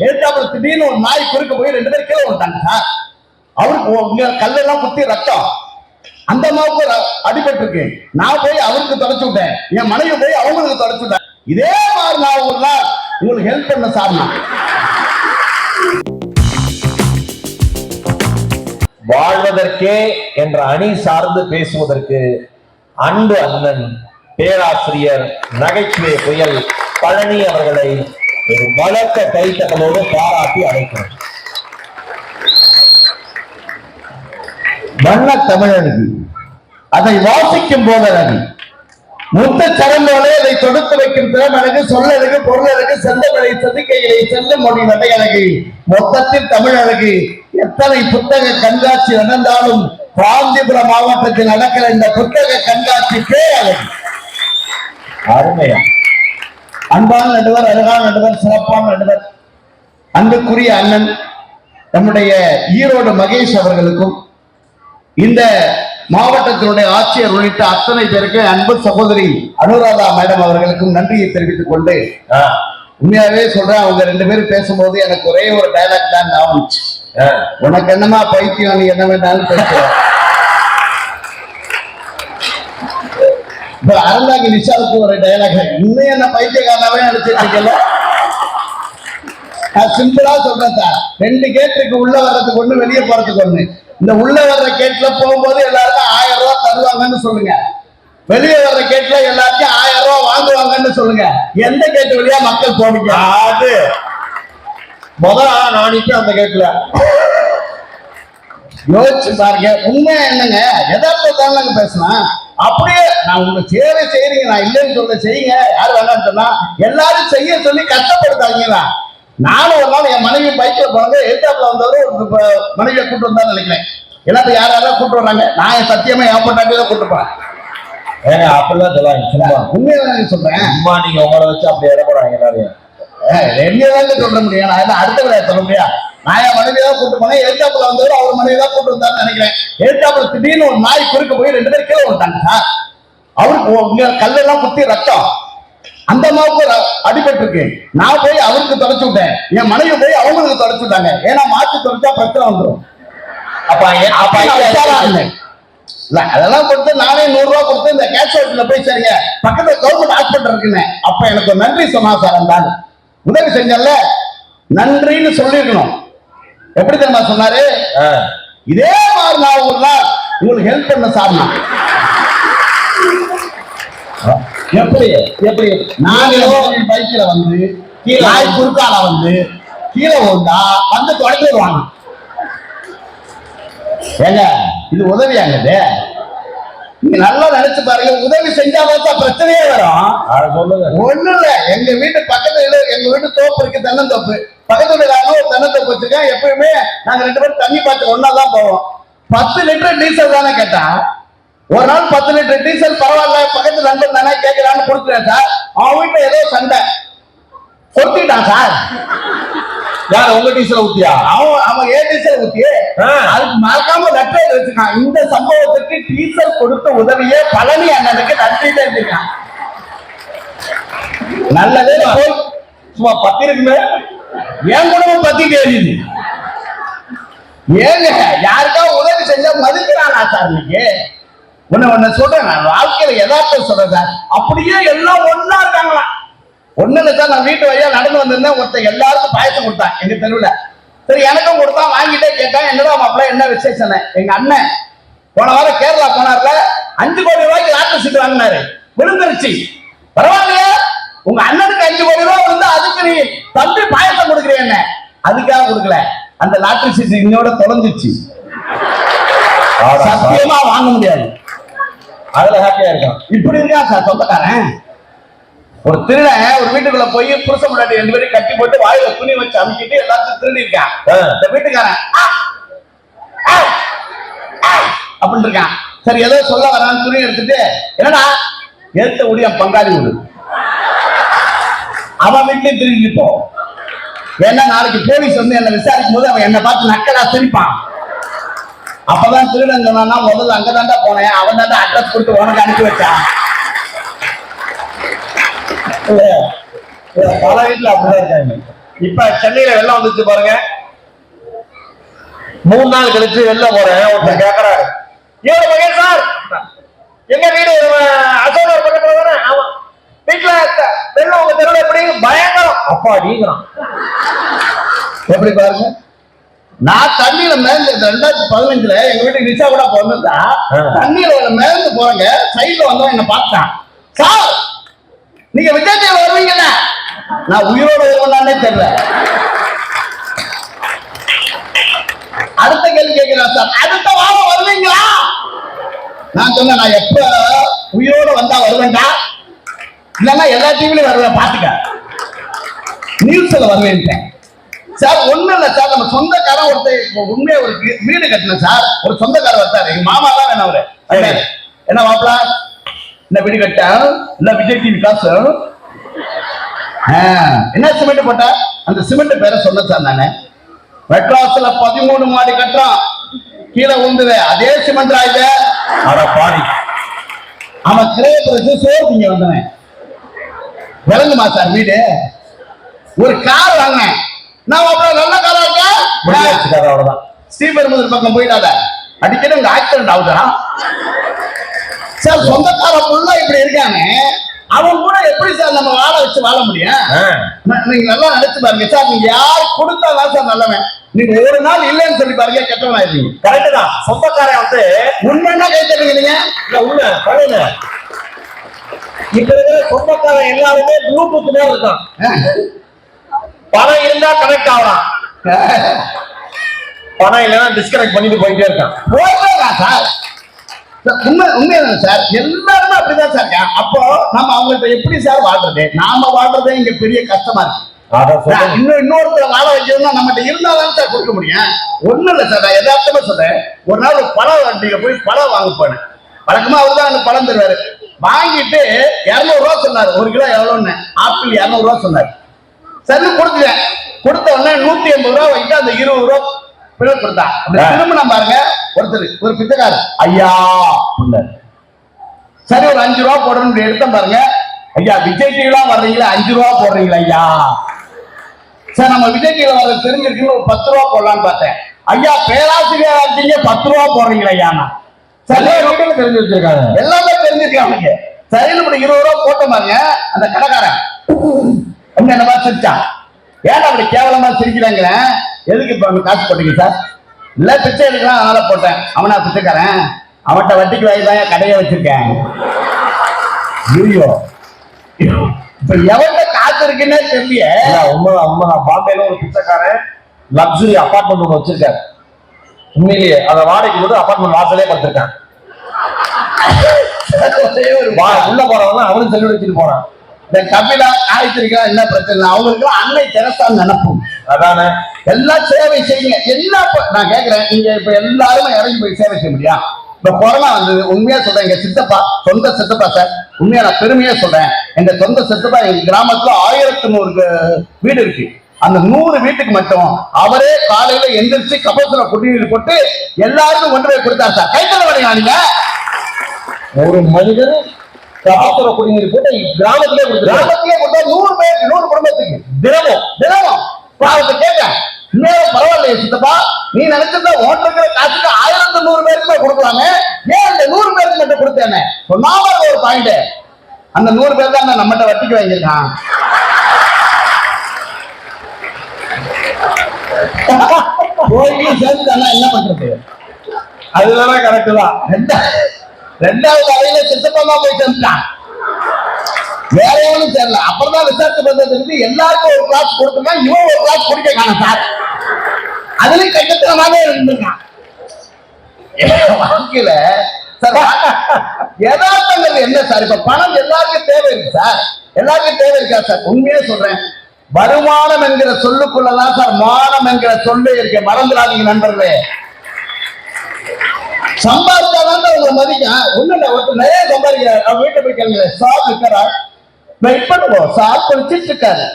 எழுத்தாப்புல திடீர்னு ஒரு நாய் குறுக்க போய் 2 பேர் கீழே விட்டாங்க சார். அவருக்கு கல்லெல்லாம் குத்தி ரத்தம், அந்த அம்மாவுக்கு அடிபட்டு இருக்கு. நான் போய் அவருக்கு தொடச்சு விட்டேன், என் மனைவி போய் அவங்களுக்கு தொடச்சு விட்டேன். இதே மாதிரி நான் ஒரு நாள் உங்களுக்கு ஹெல்ப் பண்ண சார்னா. வாழ்வதற்கே என்ற அணி சார்ந்து பேசுவதற்கு அன்பு அண்ணன் பேராசிரியர் நகைச்சுவை புயல் பழனி அவர்களை ஒரு பலத்த கைத்தட்டலோடு பாராட்டி அழைக்கிறோம். வண்ண தமிழனுக்கு அதை வாசிக்கும் போது அழகு, முத்த சரம்போலே அதை தொடுத்து வைக்கும் திறமழகு, சொல்லழகு, பொருளழகு, செந்தமிழை செதுக்கைகளை செல்ல மொழி நடையழகு, மொத்தத்தில் தமிழழகு. எத்தனை புத்தக கண்காட்சி நடந்தாலும் காஞ்சிபுரம் மாவட்டத்தில் நடக்கிற இந்த புத்தக கண்காட்சிக்கே அழகு. அருமையா அன்பான நடுவர், அழகான நடுவர், சிறப்பான நடுவர், அன்புக்குரிய அண்ணன் நம்முடைய ஈரோடு மகேஷ் அவர்களுக்கும், இந்த மாவட்டத்தினுடைய ஆட்சியர் உள்ளிட்ட அத்தனை பேருக்கு, அன்பு சகோதரி அனுராதா மேடம் அவர்களுக்கும் நன்றியை தெரிவித்துக் கொண்டு, உண்மையாவே சொல்றேன், அவங்க 2 பேரும் பேசும்போது எனக்கு ஒரே ஒரு டைலாக் தான் ஞாபகம். உனக்கு என்னமா பைத்தியம், நீ என்ன வேண்டாலும் பேசுற. இப்ப அறந்தாங்கி நிஷாவுக்கு ஒரு டைலாக், இன்னும் என்ன பைத்தியக்காரனாவே நினைச்சிட்டு இருக்கல. நான் சிம்பிளா சொல்றேன் சார், 2 கேட்டுக்கு உள்ள வர்றதுக்கு ஒண்ணு, வெளியே போறதுக்கு ஒண்ணு. இந்த உள்ள வர்ற கேட்ல போகும்போது எல்லாருக்கும் 1000 ரூபாய் தருவாங்கன்னு சொல்லுங்க, வெளியே வர்ற கேட்ல எல்லாருக்கும் 1000 ரூபாய் வாங்குவாங்கன்னு சொல்லுங்க. எந்த கேட்டு வழியா மக்கள் போவீங்க? அது முதல்ல நான் அந்த கேட்ல யோசிச்சு பாருங்க. உண்மை என்னங்க, எதார்த்தம் பேசலாம். அப்படியே நான் உங்க சேவை செய்யறீங்க, நான் இல்லைன்னு சொல்ல, செய்யுங்க. யாரு வேணாம்னு சொன்னா எல்லாரும் செய்ய சொல்லி கஷ்டப்படுத்தாங்களா. நானும் ஒரு நாள் என் மனைவி பைக்ல போனாங்க, எழுத்தாப்புல வந்தவரு மனைவியை கூட்டு வந்தான்னு நினைக்கிறேன். எல்லாத்தையும் யாராவது கூட்டு வர்றாங்க, நான் சத்தியமா ஏற்பட்டாட்டி தான் கூட்டு போறேன். அப்படிலாம் சொல்லாங்க, உண்மையை சொல்றேன். அம்மா நீங்க உங்களை வச்சு அப்படி இட போறாங்க எல்லாரையும். என்னதாங்க சொல்ல முடியும், நான் என்ன அடுத்த விளையாட சொல்ல முடியாது. நான் என் மனைவி தான் கூட்டு போனேன், எழுத்தாப்புல வந்தவரு அவர் மனைவி தான் கூட்டு வந்தான்னு நினைக்கிறேன். எழுத்தாப்புல திடீர்னு ஒரு நாய் குறுக்க போய் 2 பேர் கீழே விட்டாங்க சார். அவருக்கு கல்லெல்லாம் குத்தி ரத்தம், அந்த அம்மாவுக்கு அடிபட்டு இருக்கு. நான் போய் அவருக்கு தொடச்சு விட்டேன், என் மனைவி போய் அவங்களுக்கு தொடச்சு விட்டாங்க. ஏன்னா மாற்றி தொடச்சா பிரச்சனை வந்துடும். அதெல்லாம் கொடுத்து நானே 100 ரூபாய் கொடுத்து இந்த கேஷ் போய் சரிங்க பக்கத்துல கவர்மெண்ட் ஹாஸ்பிட்டல் இருக்குன்னு. அப்ப எனக்கு நன்றி சொன்னா சார், அந்த உதவி செஞ்சல நன்றின்னு சொல்லிருக்கணும். எப்படி தெரியுமா சொன்னாரு, இதே மாதிரி நான் ஒரு நாள் உங்களுக்கு ஹெல்ப் பண்ண சார்னா. எப்படி எப்படி நான் பைக்கில வந்து நாய் குறுக்கால வந்து கீழே ஓண்டா வந்து தொடச்சிடுவாங்க. ஏங்க இது உதவியாங்க? நீங்க நல்லா நினைச்சு பாருங்க, உதவி செஞ்சாதான் பிரச்சனையே வரும். ஒண்ணு இல்ல, எங்க வீட்டு பக்கத்துல, எங்க வீட்டு தோப்பு இருக்கு, தென்னந்தோப்பு. பக்கத்துல ஒரு தென்னந்தோப்பு வச்சிருக்கேன். எப்பயுமே நாங்க 2 பேரும் தண்ணி பார்த்து ஒன்னாதான் போவோம். 10 லிட்டர் டீசல் தானே கேட்டா, ஒரு நாள் 10 லிட்டர் டீசல் பரவாயில்ல, பக்கத்து நண்பன் தானே கேட்கிறான்னு கொடுக்குறேன் சார். அவன் வீட்டுல ஏதோ சண்டை கொடுத்துட்டான் சார். யார் உங்க டீசல் ஊத்தியா? அவன் ஏன் டீசல் ஊத்தி அதுக்கு மறக்காம லெட்டர் வச்சுக்கான். இந்த சம்பவத்துக்கு டீசல் கொடுத்த உதவியே பழனி அண்ணனுக்கு நன்றி தெரிஞ்சுக்கான். நல்லதே போய் சும்மா 10 இருக்குமே, என் குடும்பம் 10 கேள்வி. ஏங்க யாருக்கா உதவி செஞ்சா மதிக்கிறானா சார்? இன்னைக்கு ஒண்ணு சொல்றேன், நான் வாழ்க்கையில யதார்த்தம் சொல்றேன் சார். அப்படியே எல்லாம் ஒன்னா இருக்காங்களா? ஒண்ணு இல்ல சார், நான் வீட்டு வழியா நடந்து வந்திருந்தேன். ஒருத்தர் எல்லாருக்கும் பாயசம் கொடுத்தான் எங்க தெருவுல. சரி எனக்கும் கொடுத்தான், வாங்கிட்டே கேட்டான் என்னடா மாப்பிள்ள என்ன விசேஷம்? எங்க அண்ணன் போன வாரம் கேரளா போனார்ல, 5 கோடி ரூபாய்க்கு லாட்டரி சீட்டு வாங்கினாரு, விழுந்துருச்சு. பரவாயில்லையா, உங்க அண்ணனுக்கு 5 கோடி ரூபாய் வந்து அதுக்கு நீ தம்பி பாயசம் கொடுக்குறேன் என்ன? அதுக்காக கொடுக்கல, அந்த லாட்டரி சீட்டு இன்னோட தொலைஞ்சிச்சு. சத்தியமா வாங்க முடியாது. அதுல ஹாப்பியா இருக்கும். இப்படி இருக்கா சார் சொந்தக்காரன். ஒரு திருடன் ஒரு வீட்டுக்குள்ள போய் புருஷ முன்னாடி 2 பேரும் கட்டி போட்டு வாயில துணி வச்சு அமுக்கிட்டு எல்லாத்தையும் திருடி இருக்கான். இந்த வீட்டுக்காரன் அப்படின்னு இருக்கான். சரி ஏதோ சொல்ல வரான்னு துணி எடுத்துட்டு, என்னடா எடுத்த உடைய பங்காளி விடு, அவன் வீட்லயும் திருடி போ. ஏன்னா நாளைக்கு போலீஸ் வந்து என்ன விசாரிக்கும் போது அவன் என்ன பார்த்து நக்கலா சிரிப்பான். அப்பதான் திருடன் சொன்னா, முதல்ல அங்கதான்டா போனேன், அவன் தான் அட்ரஸ் கொடுத்து உனக்கு அனுப்பி வச்சான். பல வீட்டுல அப்படிதான் இருக்காங்க. இப்ப சென்னையில வெள்ளம் வந்துச்சு பாருங்க. 3 நாள் கழிச்சு வெளில போறேன். ஒருத்தர் கேக்குறாரு, ஏழு மகன் சார், எங்க வீடு அசோகர் பக்கத்துல தானே? ஆமா. வீட்டுல வெள்ளம் உங்க தெருவில் எப்படி? பயங்கரம். அப்பா நீங்கிறான். எப்படி பாருங்க, நான் தண்ணியில மேந்து 2015 எங்க வீட்டுக்கு ரிஷா கூட வந்தா தண்ணியில மேந்து போறேங்க. சைட்ல வந்தவன் என்ன பார்த்தான், சார் நீங்க விஜய் டிவி வருவீங்கல்ல? நான் உயிரோட வருவேன்னானே தெரியல. அடுத்த கேள்வி கேட்கிறேன், சார் அடுத்த வாரம் வருவீங்களா? நான் சொன்னேன், நான் எப்ப உயிரோட வந்தா வருவேன்டா, இல்லைன்னா எல்லா டிவிலையும் வருவேன், பாத்துக்க நியூஸ்ல வருவேன்ட்டேன். சார் ஒண்ணும் இல்ல சார், நம்ம சொந்தக்காரன் ஒருத்தர் உண்மையா ஒரு வீடு கட்டணும் சார். ஒரு சொந்தக்காரர் வந்தாரு, எங்க மாமா தான் வேணும் அவரு. என்ன மாப்பிள, என்ன வீடு கட்ட, இல்ல விஜய் டிவி காசு, என்ன சிமெண்ட் போட்ட? அந்த சிமெண்ட் பேரை சொன்ன சார் நானு. மெட்ராஸ்ல 13 மாடி கட்டுறான், கீழே உந்துது அதே சிமெண்ட் ஆயுத. அட பாடி, அவன் கிரேப்ரஸ் சோர்த்திங்க வந்தவன். விளங்குமா சார் வீடு? ஒரு கார் வாங்கினேன் நான், அப்புறம் நல்ல காரா இருக்க. அவ்வளவுதான். ஸ்ரீபெரும்புதூர் பக்கம் போயிடாத, அடிக்கடி உங்க ஆக்சிடென்ட் ஆகுதா சார்? சொந்தக்காரன் ஃபுல்லா இப்படி இருக்காங்க, அவன் கூட எப்படி சார் நம்ம வாழ வச்சு வாழ முடியும்? நீங்க நல்லா நினைச்சு பாருங்க சார், நீங்க யாரு கொடுத்தாதான் சார் நல்லவன். நீங்க ஒரு நாள் இல்லைன்னு சொல்லி பாருங்க, கெட்டவன் ஆயிருவீங்க. கரெக்ட் தான். சொந்தக்காரன் வந்து உண்மைன்னா கை தட்டுங்க நீங்க. இல்ல உண்மை பழைய இப்ப இருக்கிற சொந்தக்காரன் எல்லாருமே ப்ளூடூத் தான் இருக்கான். பணம் இருந்தா கனெக்ட் ஆகலாம், பணம் இல்லைன்னா டிஸ்கனெக்ட் பண்ணிட்டு போயிட்டே இருக்கான். போயிடலாம் சார். உண்மைதான் சார், எல்லாருமே அப்படிதான் சார் இருக்காங்க. அப்போ நம்ம அவங்கள்ட்ட எப்படி சார் வாழ்றது? நாம வாழ்றதே இங்க பெரிய கஷ்டமா இருக்கு. இன்னொருத்தர் வாழ வைக்கணும்னா நம்மகிட்ட இருந்தாலும் சார் கொடுக்க முடியும். ஒண்ணும் இல்ல சார், நான் யதார்த்தமா சொல்றேன். ஒரு நாள் ஒரு பழம் வண்டியில போய் பழம் வாங்க போனேன். வழக்கமா அவர் தான் அந்த பழம் தருவாரு. வாங்கிட்டு 200 ரூபா சொன்னாரு. 1 கிலோ எவ்வளவுன்னு? ஆப்பிள் 200 ரூபா சொன்னாரு. சரி கொடுத்துட்டேன். கொடுத்த உடனே 180 ரூபா வாங்கிட்டு அந்த 20 ரூபா பிள்ளை கொடுத்தா. திரும்ப பாருங்க, ஒருத்தர் ஒரு பிச்சைக்காரு, ஐயா சரி ஒரு 5 ரூபா போடணும்னு எடுத்தேன் பாருங்க. ஐயா விஜய் டிவிலாம் வர்றீங்களா, 5 ரூபா போடுறீங்களா ஐயா? சார் நம்ம விஜய் டிவில வர தெரிஞ்சிருக்குன்னு ஒரு 10 ரூபா போடலான்னு பார்த்தேன். ஐயா பேராசிரியர் ஆச்சீங்க, 10 ரூபா போடுறீங்களா ஐயா? சரி தெரிஞ்சு வச்சிருக்காங்க, எல்லாமே தெரிஞ்சிருக்காங்க. சரி நம்ம 20 ரூபா போட்ட பாருங்க. அந்த கடைக்காரன் என்ன மாதிரி சிரிச்சான். ஏன் அப்படி கேவலமா சிரிக்கிறாங்க? எதுக்கு இப்ப காசு போட்டீங்க சார்? இல்ல பிச்சை எடுக்கலாம் அதனால போட்டேன். அவனா பிச்சைக்காரன்? அவன்கிட்ட வட்டிக்கு வாங்கிதான் கடையை வச்சிருக்கேன். ஐயோ, இப்ப எவன்கிட்ட காசு இருக்குன்னே தெரியல. உண்மைதான் உண்மைதான். பாம்பேல ஒரு பிச்சைக்காரன் லக்ஸுரி அபார்ட்மெண்ட் ஒன்று வச்சிருக்காரு. உண்மையிலேயே அதை வாடகைக்கு போட்டு அபார்ட்மெண்ட் வாசலே படுத்திருக்கான். உள்ள போறவங்க அவனும் செல்வி வச்சுட்டு போறான். இந்த கபிலா ஆயிடுச்சிருக்கா என்ன பிரச்சனை? அவங்களுக்கு அன்னை தெரசா நினைப்பும். அதானே, எல்லாம் சேவை செய்யுங்க. என்ன நான் கேட்கிறேன், நீங்க இப்ப எல்லாருமே இறங்கி போய் சேவை செய்ய முடியும்? இப்ப கொரோனா வந்தது, உண்மையா சொல்றேன், எங்க சித்தப்பா, சொந்த சித்தப்பா சார், உண்மையா நான் பெருமையா சொல்றேன், எங்க சொந்த சித்தப்பா எங்க கிராமத்துல 1100 வீடு இருக்கு. அந்த 100 வீட்டுக்கு மட்டும் அவரே காலையில எந்திரிச்சு கபசுர குடிநீர் போட்டு எல்லாருக்கும் கொண்டு போய் கொடுத்தார் சார். கைத்தல வரையா நீங்க? ஒரு மனிதர் கபசுர குடிநீர் போட்டு கிராமத்திலே கொடுத்தா 100 பேருக்கு, 100 குடும்பத்துக்கு தினமும் தினமும். அவர்கிட்ட கேட்டேன், இன்னும் பரவாயில்லையே சித்தப்பா, நீ நினைச்சிருந்தா ஓட்டுற காசுக்கு 1100 பேருக்குமே கொடுக்கலாமே, ஏன் இந்த 100 பேருக்கு மட்டும் கொடுத்தேன்னு சொன்னாம ஒரு பாயிண்ட். அந்த 100 பேர் தான் நம்மகிட்ட வட்டிக்கு வாங்கியிருக்கான். கோயிலையும் சேர்ந்து என்ன பண்றது? அதுதான் கரெக்ட் தான். 2வது அறையில சித்தப்பா போய் சேர்ந்துட்டான், வேற எவனும் தெரியல. அப்புறம் தான் விசாரிச்சு பண்றது, எல்லாருக்கும் ஒரு கிளாஸ் கொடுத்துருக்கா, இவன் ஒரு கிளாஸ் குடிக்க காணும் சார். அதுலயும் கைத்தனமாவே இருந்திருக்கான். வாழ்க்கையில சார் யதார்த்தங்கள் என்ன சார்? இப்ப பணம் எல்லாருக்கும் தேவை இருக்கு சார், எல்லாருக்கும் தேவை இருக்கா சார்? உண்மையே சொல்றேன், வருமானம் என்கிற சொல்லுக்குள்ளதான் சார் மானம் என்கிற சொல்லு இருக்கு. மறந்துடாதீங்க நண்பர்களே. சம்பாதிச்சாதான் உங்களை மதிக்க. ஒண்ணு இல்ல, ஒருத்தர் நிறைய சம்பாதிக்கிறார், அவர் வீட்டை போய் கேளுங்க, சார் இருக்காரா? வெயிட் பண்ணுவோம், சார் குளிச்சிட்டு இருக்காரு.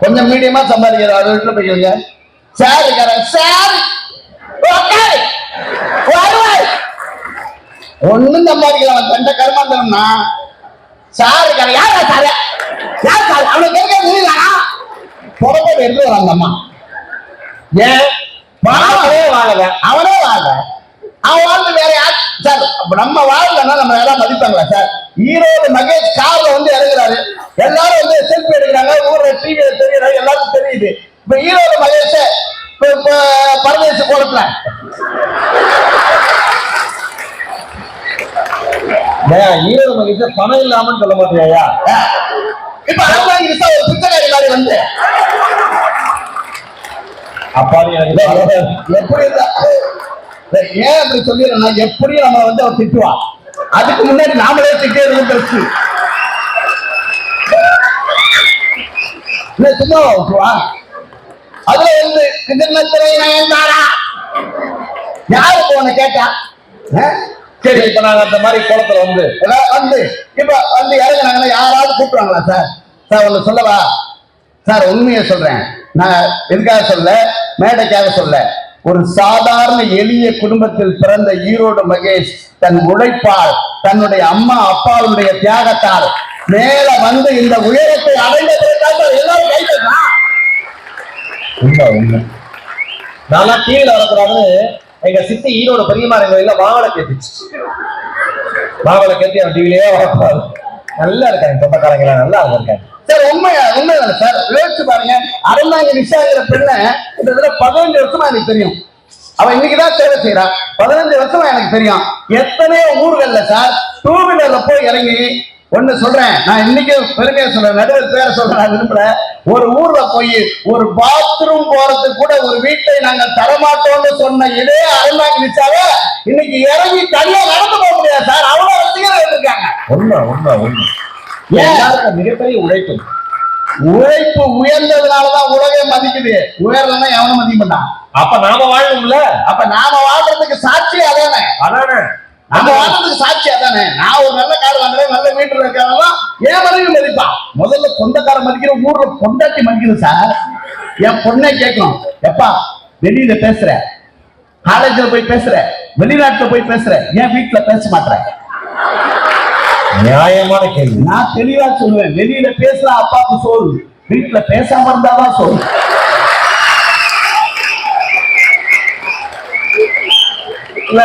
கொஞ்சம் மீடியமா சம்பாதிக்கிறார், அவர் வீட்டுல போய் கேளுங்க, சார் இருக்காரா? சார் ஒண்ணும் சம்பாதிக்கலாம், கண்ட கர்மாந்தரம்னா. சார் இருக்காரு? யாரா சார்? யார் சார்? அவனை கேட்க முடியலா? புறப்பட்டு எடுத்து அந்த அம்மா ஏன் வாழவே வாழல அவனே வாழ அவன் வாழ்ந்து வேற யார் சார்? நம்ம வாழ்ந்தா நம்ம எல்லாம் மதிப்பாங்களா சார்? ஈரோடு மகேஷ் கார்ல வந்து இறங்குறாரு, எல்லாரும் வந்து செல்ஃபி எடுக்கிறாங்க, ஊர்ல டிவியில தெரியுறாங்க, எல்லாருக்கும் தெரியுது. இப்ப ஈரோடு மகேஷ் பரதேச கோலத்துல ஈரோடு மகேஷ் பணம் இல்லாமன்னு சொல்ல மாட்டியா? இப்ப அதான் ஒரு பிச்சைக்காரி மாதிரி வந்து அப்பாடி எப்படி ஏன் அப்படி சொல்லிடுறேன்னா, எப்படியும் நம்ம வந்து அவர் திட்டுவா, அதுக்கு முன்னாடி நாமளே திட்டே பெருசு சும்மா விட்டுவா. அதுல வந்து கிண்ணத்திரை நயன்தாரா யாரு போன கேட்டா? சரி, இப்ப நாங்க அந்த மாதிரி கோலத்துல வந்து இப்ப வந்து இறங்குனாங்கன்னா யாராவது கூப்பிடுவாங்களா சார்? சார் ஒண்ணு சொல்லவா சார்? உண்மையை சொல்றேன், நான் எதுக்காக சொல்ல, மேடைக்காக சொல்ல. ஒரு சாதாரண எளிய குடும்பத்தில் பிறந்த ஈரோடு மகேஷ் தன் உழைப்பால், தன்னுடைய அம்மா அப்பாவுடைய தியாகத்தால் மேல வந்து இந்த உயரத்தை அடைந்ததற்காக எல்லாரும் கைதான். உண்மை உண்மை. நல்லா டிவியில வரக்கூடாதுன்னு எங்க சித்தி ஈரோடு பெரியமாரி கோயில்ல மாவளை கேட்டுச்சு. மாவளை கேட்டு அவன் டிவிலேயே வரக்கூடாது. நல்லா இருக்காங்க சொந்தக்காரங்க எல்லாம், நல்லா இருக்காங்க சார். உண்மைதானே சார்? யோசிச்சு பாருங்க, அறந்தாங்க நிஷாங்கிற பெண்ண இந்த 15 வருஷமா எனக்கு தெரியும். அவன் இன்னைக்குதான் சேவை செய்யறா. 15 வருஷமா எனக்கு தெரியும். எத்தனையோ ஊர்கள்ல சார் டூ வீலர்ல போய் இறங்கி ஒண்ணு சொல்றேன், நான் இன்னைக்கு பெருமையா சொல்றேன், நடுவர் பேரை சொல்றேன், நான் விரும்பல. ஒரு ஊர்ல போய் ஒரு பாத்ரூம் போறதுக்கு கூட ஒரு வீட்டை நாங்கள் தரமாட்டோம்னு சொன்ன இதே அறந்தாங்க நிஷாவை இன்னைக்கு இறங்கி தனியா நடந்து போக முடியாது சார். அவ்வளவு ரசிகர்கள் இருக்காங்க. உண்மை உண்மை உண்மை. மிகப்பெரிய உழைப்பு உயர்ந்ததுனாலதான் உலகே மதிக்குது. உயர்லன்னா எவனும் மதிக்க மாட்டான். அப்ப நாம வாழணும்ல. அப்ப நாம வாழ்றதுக்கு சாட்சி அதானே? நம்ம வாழ்றதுக்கு சாட்சி அதானே? நான் ஒரு நல்ல கார் வாங்குறேன், நல்ல வீட்டுல இருக்காதான் என் மனைவி மதிப்பான். முதல்ல சொந்தக்கார மதிக்கிற, ஊர்ல பொண்டாட்டி மதிக்குது சார். என் பொண்ணை கேட்கணும், எப்பா வெளியில பேசுற, காலேஜ்ல போய் பேசுற, வெளிநாட்டுல போய் பேசுற, ஏன் வீட்டுல பேச மாட்டேன்? நியாயமான கேள்வி. நான் தெளிவா சொல்லுவேன், வெளியில பேசுற அப்பாவுக்கு சோறு, வீட்டுல பேசாம இருந்தாதான் சோறு. இல்ல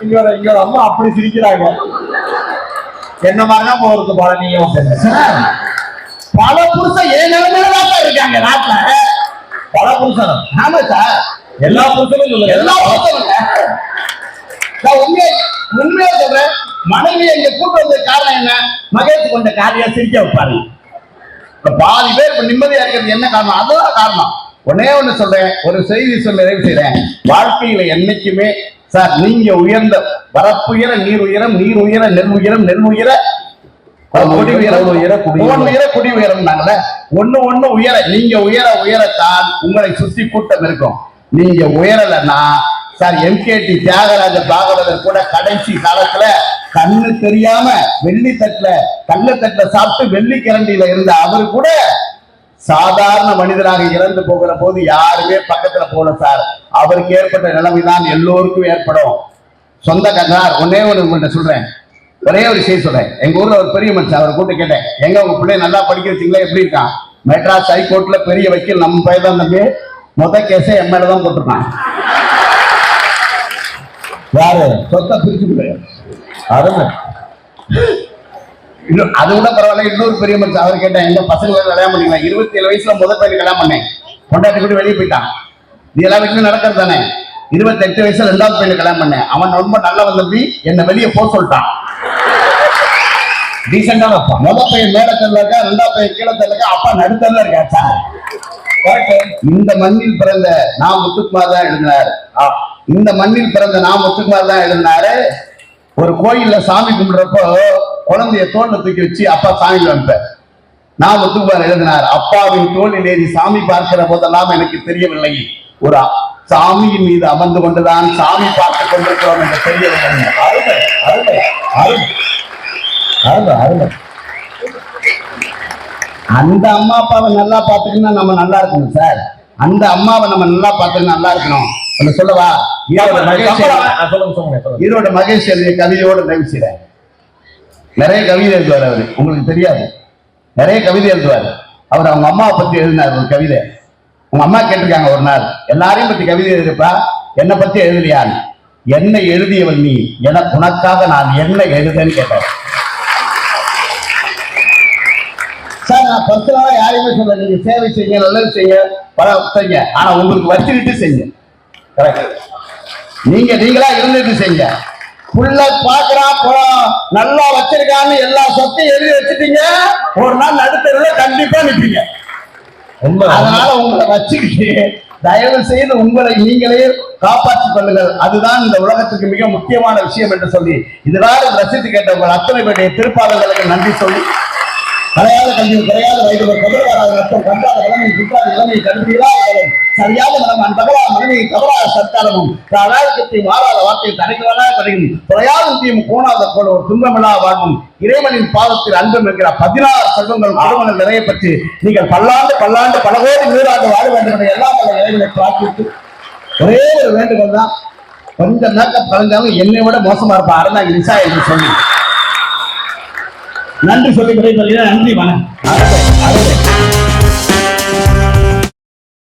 இங்க ஒரு அம்மா அப்படி சிரிக்கிறாங்க. என்ன மாதிரிதான் போறது போல. நீங்க பல புருஷன் ஏன் நிலைமையில இருக்காங்க நாட்டுல. பல புருஷன். ஆமா சார், எல்லா புருஷனும் சொல்லுங்க. எல்லா புருஷனும் உண்மையா சொல்றேன். மனைவியை இங்க கூட்டு வந்த காரணம் என்ன? மகேஷ் கொண்ட காரியா சிரிக்க வைப்பாரு. பாதி பேர் இப்ப நிம்மதியா இருக்கிறது என்ன காரணம்? அதுதான் காரணம். ஒன்னே ஒண்ணு சொல்றேன், ஒரு செய்தி சொல்ல நிறைவு செய்றேன். வாழ்க்கையில என்னைக்குமே சார், நீங்க உயர்ந்த வரப்புயர நீர் உயரம், நீர் உயர நெல் உயரம், நெல் உயர குடி உயர குடி உயரம். ஒண்ணு உயர, நீங்க உயர உயரத்தான் உங்களை சுத்தி கூட்டம் இருக்கும். நீங்க உயரலன்னா சார், எம்கேடி தியாகராஜ பாகவதர் கூட கடைசி காலத்துல கண்ணு தெரியாம வெள்ளி தட்டுல கண்ணு தட்டுல சாப்பிட்டு வெள்ளி கிரண்டியில இருந்த அவரு கூட சாதாரண மனிதராக இறந்து போகிற போது யாருமே பக்கத்துல போல சார். அவருக்கு ஏற்பட்ட நிலைமைதான் எல்லோருக்கும் ஏற்படும். சொந்த கண்ணார் ஒன்னே ஒண்ணு உங்கள்கிட்ட சொல்றேன், ஒரே ஒரு செய்தி சொல்றேன். எங்க ஊர்ல ஒரு பெரிய மனுஷன், அவரை கூப்பிட்டு கேட்டேன், எங்க உங்க பிள்ளைய நல்லா படிக்க வச்சிங்களா, எப்படி இருக்கான்? மெட்ராஸ் ஹைகோர்ட்ல பெரிய வக்கீல், நம்ம பையன் தான் தம்பி, கேஸை என் மேலதான் போட்டிருக்கான். யாரு சொத்தை பிரிச்சு அருமை. அது கூட பரவாயில்ல. இன்னொரு பெரிய மனுஷன், அவர் கேட்டேன், எங்க பசங்க கல்யாணம் பண்ணீங்களா? 27 வயசுல முதல் பையன் கல்யாணம் பண்ணேன், கொண்டாட்டி கூட வெளியே போயிட்டான். இது எல்லா வீட்டுலயும் நடக்கிறது தானே. 28 வயசுல 2வது பையன் கல்யாணம் பண்ணேன், அவன் ரொம்ப நல்லவன் தம்பி, என்ன வெளியே போக சொல்லிட்டான். டீசெண்டான அப்பா. முதல் பையன் மேல தெரியல இருக்கா, 2வது பையன் கீழே தெரியல இருக்கா, அப்பா நடுத்தல இருக்கா சார். இந்த மண்ணில் பிறந்த நான் முத்துக்குமார் தான் எழுதினார். இந்த மண்ணில் பிறந்த நான் முத்துக்குமார் தான் எழுதினாரு. ஒரு கோயில்ல சாமி கும்பிடுறப்போ குழந்தைய தோல்ல தூக்கி வச்சு அப்பா சாமி காமிப்பார். நான் முத்துக்குமார் எழுதினார், அப்பாவின் தோளில் ஏறி சாமி பார்க்கிற போதெல்லாம் எனக்கு தெரியவில்லை, ஒரு சாமியின் மீது அமர்ந்து கொண்டுதான் சாமி பார்த்துக் கொண்டிருக்கிறோம் என்று தெரியவில்லை. அருமை அருமை அருமை அருமை அருமை. அந்த அம்மா அப்பாவை நல்லா பார்த்துக்கினா நம்ம நல்லா இருக்கணும் சார். அந்த அம்மாவை நம்ம நல்லா பார்த்துக்கினா நல்லா இருக்கணும். சொல்லவா? ஈரோடு மகேஷ் எழுதிய கவிதையோடு நிறைவு செய்றேன். நிறைய கவிதை எழுதுவார் அவரு, உங்களுக்கு தெரியாது. நிறைய கவிதை எழுதுவார். அவர் அவங்க அம்மாவை பத்தி எழுதினார் ஒரு கவிதை. உங்க அம்மா கேட்டிருக்காங்க ஒரு நாள், எல்லாரையும் பத்தி கவிதை எழுதிருப்பா, என்னை பத்தி எழுதலையான்னு. என்ன எழுதியவள் நீ, எனக்கு உனக்காக நான் என்ன எழுதுன்னு கேட்டார். சார் நான் பர்சனலா யாரையுமே சொல்ல, நீங்க சேவை செய்யுங்க, நல்லது செய்யுங்க, பணம் செய்யுங்க, ஆனா உங்களுக்கு வச்சுக்கிட்டு செய்யுங்க. கரெக்ட். நீங்களா இருந்துட்டு செய்யுங்க. புள்ள பாக்குறான் நல்லா வச்சிருக்கான்னு எல்லா சொத்தையும் எழுதி வச்சுட்டீங்க, ஒரு நாள் நடுத்தருல கண்டிப்பா நிற்பீங்க. அதனால உங்களை வச்சுக்கிட்டு தயவு செய்து உங்களை நீங்களே காப்பாற்றிக் கொள்ளுங்கள். அதுதான் இந்த உலகத்துக்கு மிக முக்கியமான விஷயம் என்று சொல்லி இதனால ரசித்து கேட்ட உங்கள் அத்தனை பேருடைய திருப்பாளர்களுக்கு நன்றி சொல்லி, கலையாத கல்வி குறையாத வயது கபராத ரத்தம் கண்டாத இளமை குற்றாத இளமை கல்வியில்லாத கலம் சரியாக மனம் அன்பகலா மனைவி கபராத சத்தாலமும் அநாயகத்தை மாறாத வார்த்தையை தடைகளாக கிடைக்கும் குறையாத முக்கியம் கோணாத போல ஒரு துன்பமில்லா வாழ்வும் இறைவனின் பாதத்தில் அன்பும் என்கிற 16 செல்வங்கள் குடும்பங்கள் நிறைய பற்றி நீங்கள் பல்லாண்டு பல கோடி நூறாண்டு வாழ வேண்டும் என்ற எல்லாம் பல இறைவனை பிரார்த்தித்து ஒரே ஒரு வேண்டுகோள் தான், கொஞ்சம் மேக்கப் கலைஞ்சாலும் என்னை விட மோசமா இருப்பா அறந்தாங்க நிசா என்று சொல்லி நன்றி சொல்லி விடைபெறுகிறேன். நன்றி, வணக்கம்.